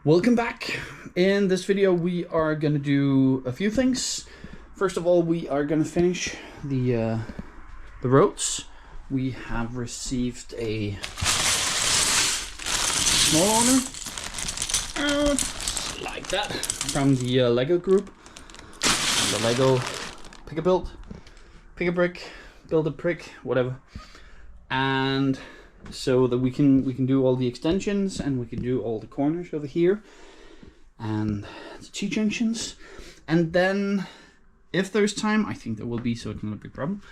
Welcome back. In this video we are gonna do a few things. First of all, we are gonna finish the roads. We have received a small order, like that, from the Lego group. The Lego pick a build, pick a brick, build a brick, whatever. And so that we can do all the extensions and we can do all the corners over here and the T-junctions. And then if there's time, I think there will be, so it's not a big problem,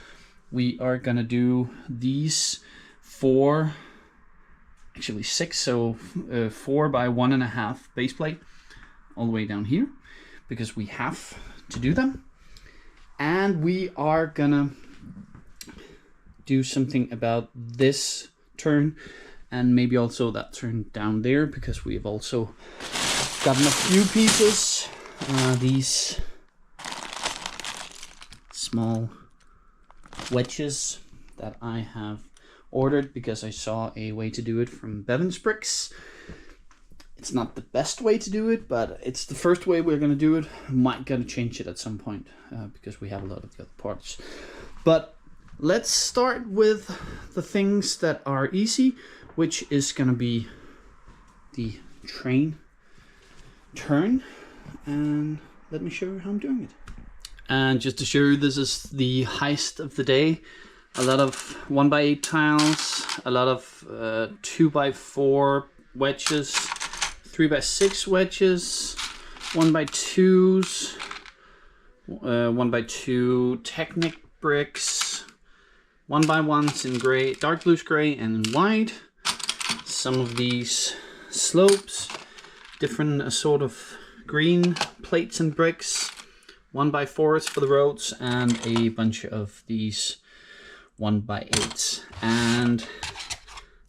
we are gonna do these four, actually six, so 4 by 1.5 base plate all the way down here, because we have to do them. And we are gonna do something about this turn and maybe also that turn down there, because we have also gotten a few pieces, these small wedges that I have ordered because I saw a way to do it from Bevan's Bricks. It's not the best way to do it, but it's the first way we're going to do it. Might gonna change it at some point because we have a lot of the other parts. But let's start with the things that are easy, which is going to be the train turn. And let me show you how I'm doing it. And just to show you, this is the heist of the day. A lot of 1x8 tiles, a lot of 2x4 wedges, 3x6 wedges, 1x2s, 1x2 Technic bricks, 1x1s in gray, dark blues gray and in white. Some of these slopes, different sort of green plates and bricks, 1x4s for the roads, and a bunch of these 1x8s, and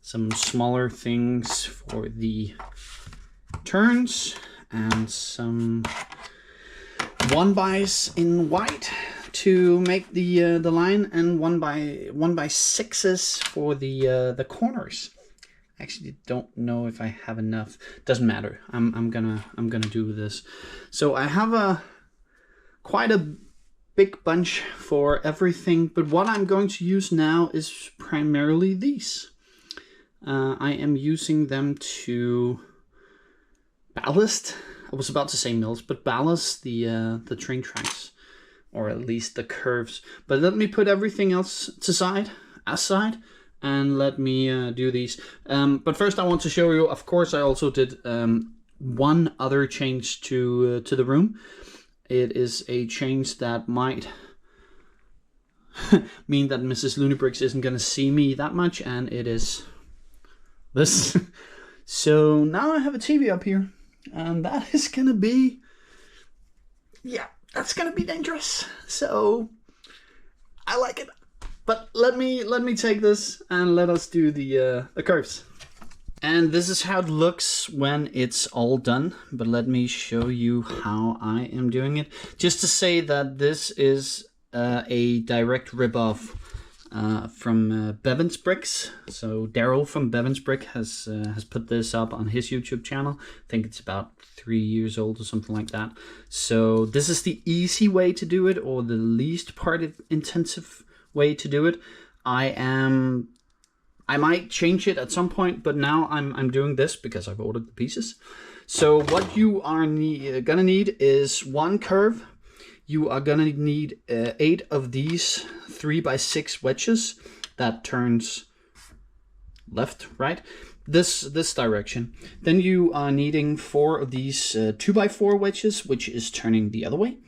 some smaller things for the turns, and some 1xs in white to make the line, and 1x6s for the corners. Actually, don't know if I have enough. Doesn't matter. I'm gonna do this. So I have quite a big bunch for everything, but what I'm going to use now is primarily these. I am using them to ballast. I was about to say mills, but ballast the train tracks, or at least the curves. But let me put everything else aside, and let me do these. But first I want to show you, of course, I also did one other change to the room. It is a change that might mean that Mrs. LouNeBricks isn't going to see me that much, and it is this. So now I have a TV up here, and that is going to be, yeah, that's going to be dangerous. So I like it. But let me take this and let us do the curves. And this is how it looks when it's all done. But let me show you how I am doing it. Just to say that this is a direct ripoff from Bevan's Bricks. So Daryl from Bevan's Brick has put this up on his YouTube channel. I think it's about 3 years old or something like that. So this is the easy way to do it, or the least part intensive way to do it. I might change it at some point, but now I'm doing this because I've ordered the pieces. So what you are gonna need is one curve. You are gonna need 8 of these 3x6 wedges that turns left, right, this direction. Then you are needing 4 of these 2x4 wedges, which is turning the other way.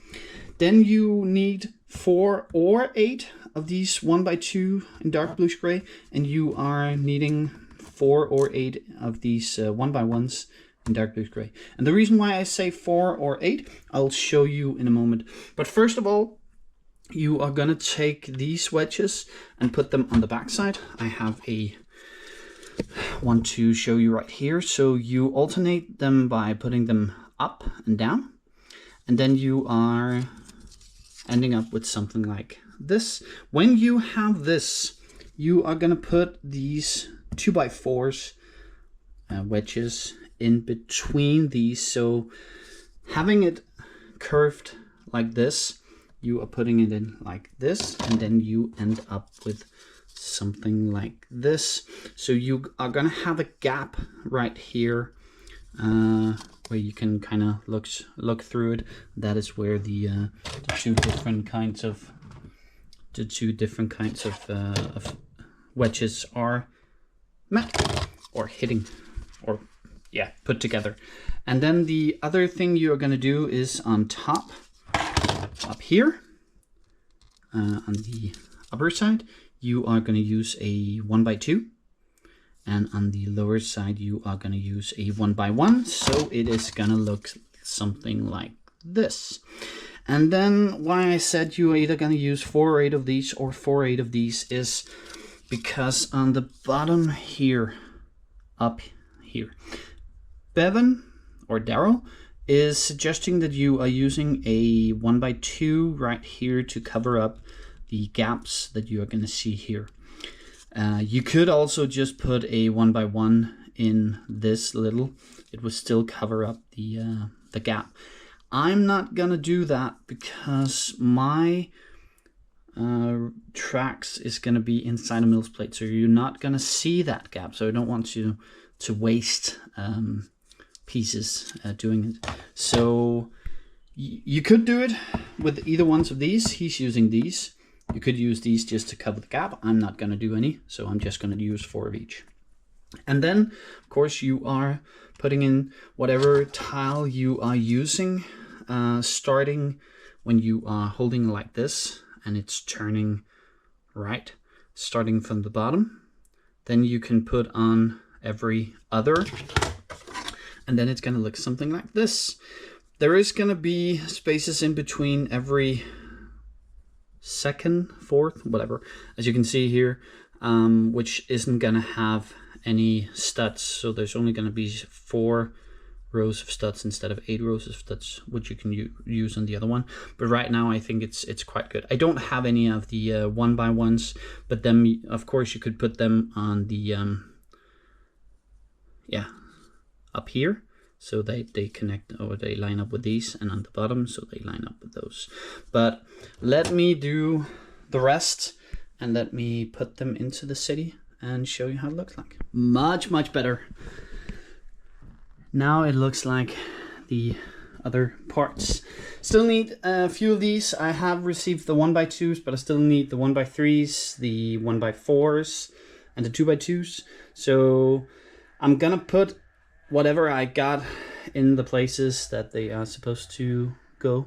Then you need 4 or 8 of these 1x2 in dark bluish gray, and you are needing 4 or 8 of these 1x1s in dark bluish gray. And the reason why I say 4 or 8, I'll show you in a moment. But first of all, you are gonna take these wedges and put them on the back side. I have a one to show you right here. So you alternate them by putting them up and down, and then you are ending up with something like this. When you have this, you are gonna put these 2x4s wedges in between these. So having it curved like this, you are putting it in like this, and then you end up with something like this. So you are gonna have a gap right here where you can kind of look through it. That is where the two different kinds of wedges are met or hitting, or yeah, put together. And then the other thing you are going to do is on top, up here, on the upper side, you are going to use a 1x2, and on the lower side you are going to use a 1x1. So it is going to look something like this. And then why I said you are either going to use 4 or 8 of these or 4 or 8 of these is because on the bottom here, up here, Bevan or Daryl is suggesting that you are using a 1x2 right here to cover up the gaps that you are going to see here. You could also just put a 1x1 in this little, it will still cover up the gap. I'm not gonna do that because my tracks is gonna be inside a mill's plate, so you're not gonna see that gap. So I don't want you to waste pieces doing it. So you could do it with either ones of these. He's using these. You could use these just to cover the gap. I'm not gonna do any, so I'm just gonna use 4 of each. And then, of course, you are putting in whatever tile you are using, starting when you are holding like this and it's turning right, starting from the bottom. Then you can put on every other, and then it's going to look something like this. There is going to be spaces in between every second, fourth, whatever, as you can see here, which isn't going to have any studs. So there's only going to be 4 rows of studs instead of 8 rows of studs, which you can use on the other one. But right now I think it's quite good. I don't have any of the 1x1s, but then of course you could put them on the yeah, up here, so they connect, or they line up with these, and on the bottom so they line up with those. But let me do the rest and let me put them into the city and show you how it looks like. Much better. Now it looks like the other parts. Still need a few of these. I have received the 1x2s, but I still need the 1x3s, the 1x4s, and the 2x2s. So I'm gonna put whatever I got in the places that they are supposed to go,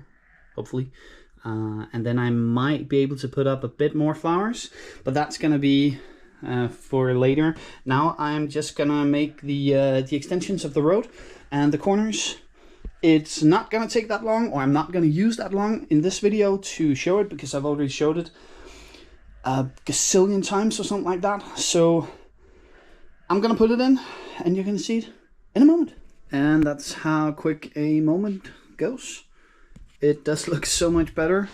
hopefully. And then I might be able to put up a bit more flowers, but that's gonna be for later. Now I'm just gonna make the extensions of the road and the corners. It's not gonna take that long, or I'm not gonna use that long in this video to show it, because I've already showed it a gazillion times or something like that. So I'm gonna put it in and you're gonna see it in a moment. And that's how quick a moment goes. It does look so much better.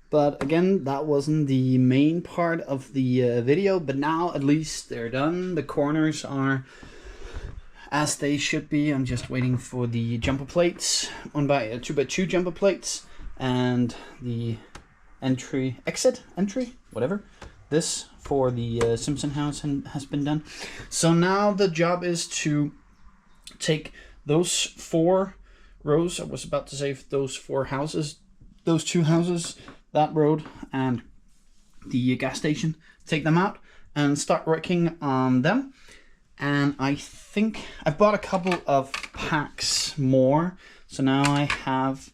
But again, that wasn't the main part of the video, but now at least they're done. The corners are as they should be. I'm just waiting for the jumper plates, 2x2 jumper plates, and the exit entry, whatever. This for the Simpson house has been done. So now the job is to take those 4 rows, I was about to say those 4 houses, those 2 houses, that road and the gas station, take them out and start working on them. And I think I bought a couple of packs more, so now I have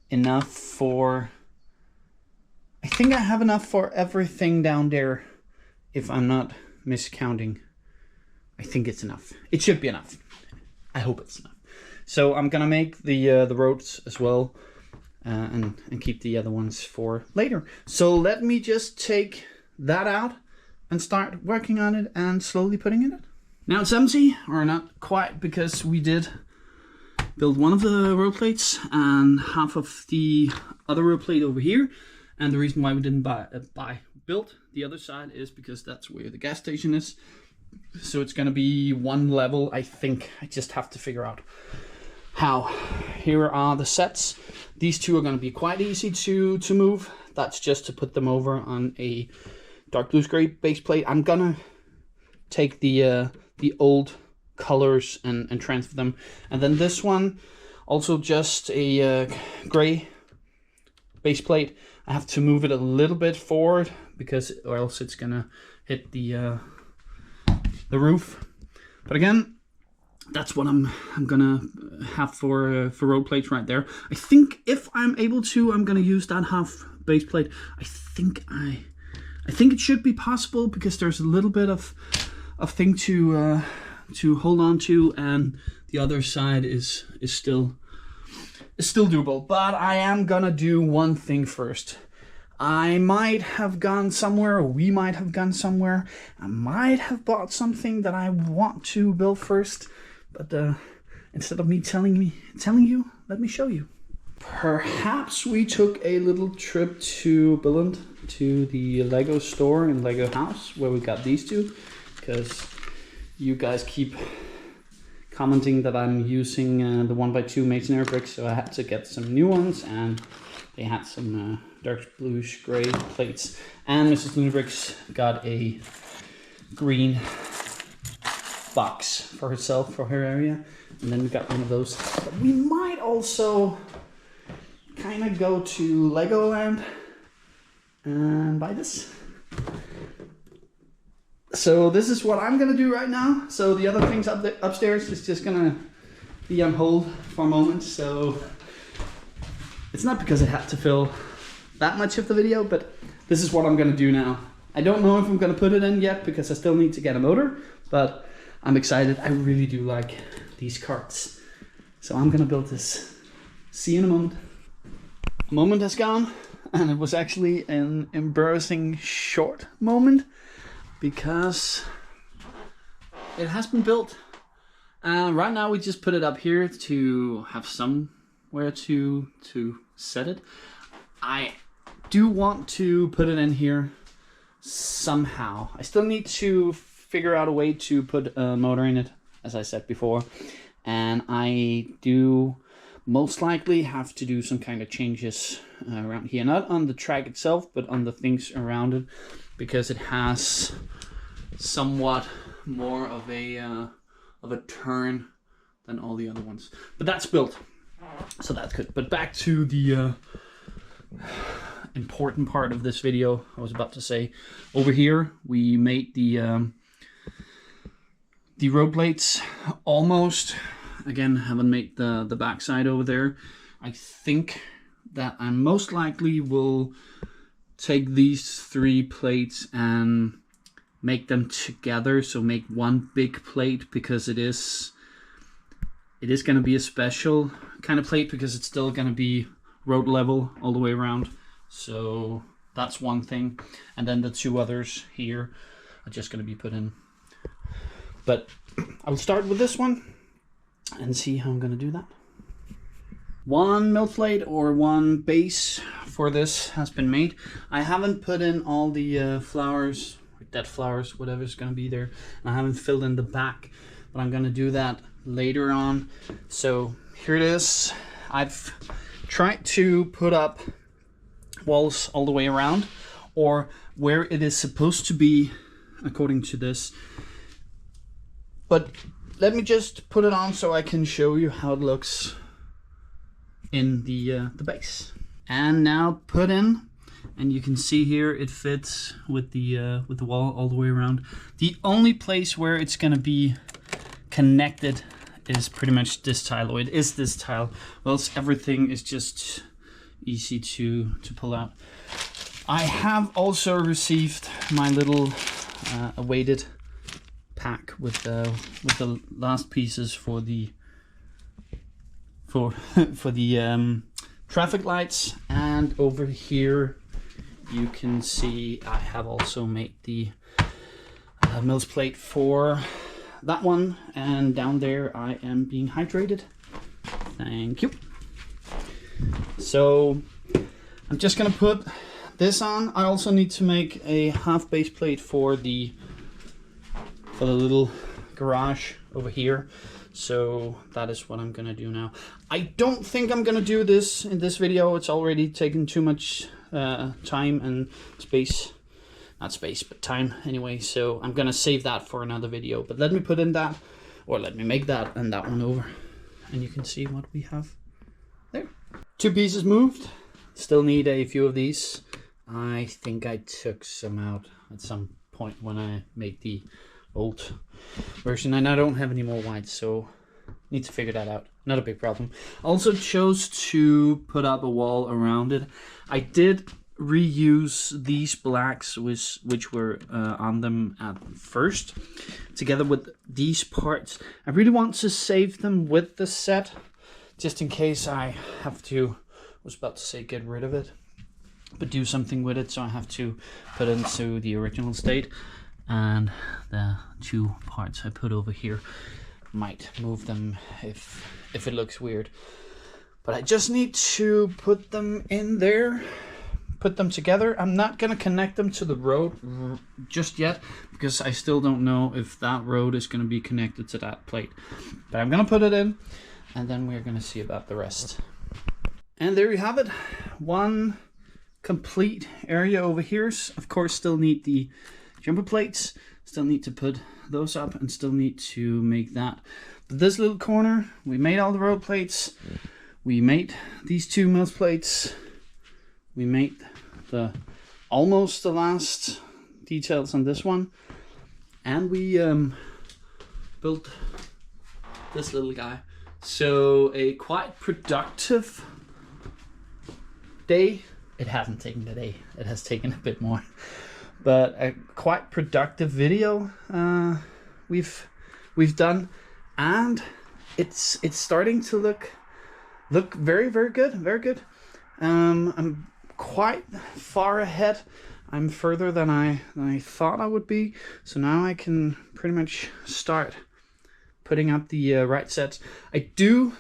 enough for, I think I have enough for everything down there, if I'm not miscounting. I think it's enough. It should be enough. I hope it's enough. So I'm gonna make the roads as well, and keep the other ones for later. So let me just take that out and start working on it and slowly putting it in. Now it's empty, or not quite, because we did build one of the road plates and half of the other road plate over here. And the reason why we didn't build the other side is because that's where the gas station is. So it's gonna be one level, I think. I just have to figure out how. Here are the sets. These two are gonna be quite easy to move. That's just to put them over on a dark blues gray base plate. I'm gonna take the old colors and transfer them. And then this one, also just a gray base plate. I have to move it a little bit forward because or else it's gonna hit the roof. But again, that's what I'm gonna have for road plates right there. I think if I'm able to, I'm gonna use that half base plate. I think it should be possible because there's a little bit of thing to hold on to, and the other side is still doable. But I am gonna do one thing first. I might have gone somewhere, or we might have gone somewhere. I might have bought something that I want to build first, but instead of me telling you, let me show you. Perhaps we took a little trip to Billund, to the Lego store and Lego house where we got these two, because you guys keep commenting that I'm using the 1x2 masonry bricks, so I had to get some new ones, and they had some dark bluish gray plates. And Mrs. LouNeBricks got a green box for herself, for her area, and then we got one of those. But we might also kind of go to Legoland and buy this. So this is what I'm gonna do right now. So the other things upstairs is just gonna be on hold for a moment. So it's not because I had to fill that much of the video, but this is what I'm gonna do now. I don't know if I'm gonna put it in yet because I still need to get a motor, but I'm excited. I really do like these carts. So I'm gonna build this. See you in a moment. A moment has gone, and it was actually an embarrassing short moment because it has been built. Right now we just put it up here to have somewhere to set it. I do want to put it in here somehow. I still need to figure out a way to put a motor in it, as I said before, and I do most likely have to do some kind of changes around here, not on the track itself, but on the things around it, because it has somewhat more of a turn than all the other ones. But that's built, so that's good. But back to the important part of this video. I was about to say, over here we made the road plates almost. Again, haven't made the backside over there. I think that I most likely will take these 3 plates and make them together, so make one big plate, because it is going to be a special kind of plate because it's still going to be road level all the way around. So that's one thing, and then the 2 others here are just going to be put in. But I'll start with this one and see how I'm going to do that. One mill plate or one base for this has been made. I haven't put in all the flowers, dead flowers, whatever's going to be there, and I haven't filled in the back, but I'm going to do that later on. So here it is. I've tried to put up walls all the way around, or where it is supposed to be according to this, but let me just put it on so I can show you how it looks in the base. And now put in, and you can see here it fits with the wall all the way around. The only place where it's gonna be connected is pretty much this tile, or it is this tile, or else everything is just easy to pull out. I have also received my little awaited pack with the last pieces for the traffic lights, and over here you can see I have also made the mills plate for that one, and down there I am being hydrated. Thank you. So I'm just gonna put this on. I also need to make a half base plate for the for the little garage over here. So that is what I'm gonna do now. I don't think I'm gonna do this in this video. It's already taken too much time and space. Not space, but time anyway. So I'm gonna save that for another video. But let me put in that, or let me make that and that one over. And you can see what we have there. 2 pieces moved. Still need a few of these. I think I took some out at some point when I made the old version, and I don't have any more white, so need to figure that out. Not a big problem. Also chose to put up a wall around it. I did reuse these blacks which were on them at first, together with these parts. I really want to save them with the set, just in case I have to, was about to say get rid of it, but do something with it, so I have to put it into the original state. And the 2 parts I put over here, might move them if it looks weird. But I just need to put them in there, put them together. I'm not gonna connect them to the road just yet, because I still don't know if that road is gonna be connected to that plate. But I'm gonna put it in, and then we're gonna see about the rest. And there you have it. 1 complete area over here. Of course, still need the jumper plates, still need to put those up, and still need to make that. But this little corner, we made all the road plates, we made these 2 mills plates, we made almost the last details on this one, and we built this little guy. So a quite productive day. It hasn't taken a day, it has taken a bit more. But a quite productive video we've done, and it's starting to look very good, very good. I'm quite far ahead. I'm further than I thought I would be. So now I can pretty much start putting up the right sets. I do,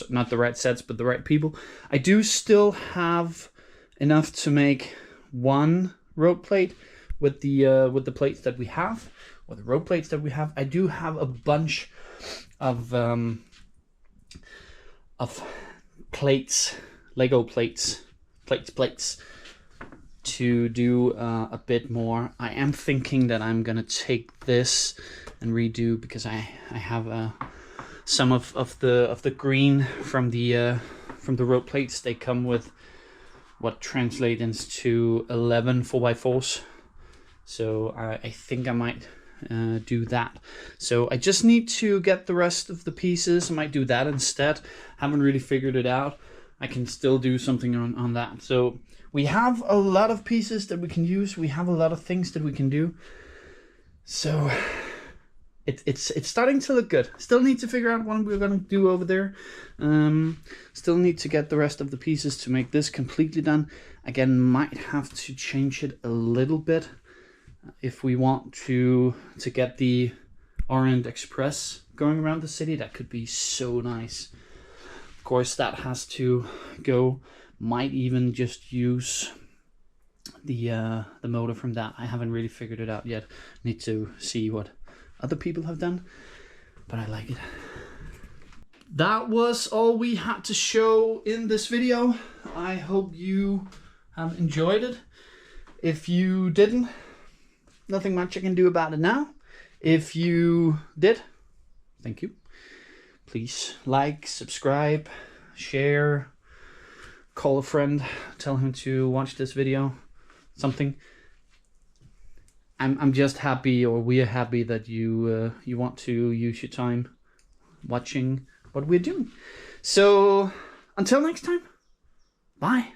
not the right sets, but the right people. I do still have enough to make 1 road plate with the plates that we have, or the road plates that we have. I do have a bunch of plates, Lego plates to do a bit more. I am thinking that I'm gonna take this and redo, because I have some of the green from the road plates. They come with what translates into 11 4x4s. So I think I might do that. So I just need to get the rest of the pieces. I might do that instead. Haven't really figured it out. I can still do something on that. So we have a lot of pieces that we can use. We have a lot of things that we can do. So it's starting to look good. Still need to figure out what we're gonna do over there. Still need to get the rest of the pieces to make this completely done. Again, might have to change it a little bit if we want to get the Orient Express going around the city. That could be so nice. Of course, that has to go. Might even just use the motor from that. I haven't really figured it out yet. Need to see what other people have done, but I like it. That was all we had to show in this video. I hope you have enjoyed it. If you didn't, nothing much I can do about it now. If you did, thank you. Please like, subscribe, share, call a friend, tell him to watch this video, something. I'm just happy, or we are happy, that you want to use your time watching what we're doing. So until next time, bye.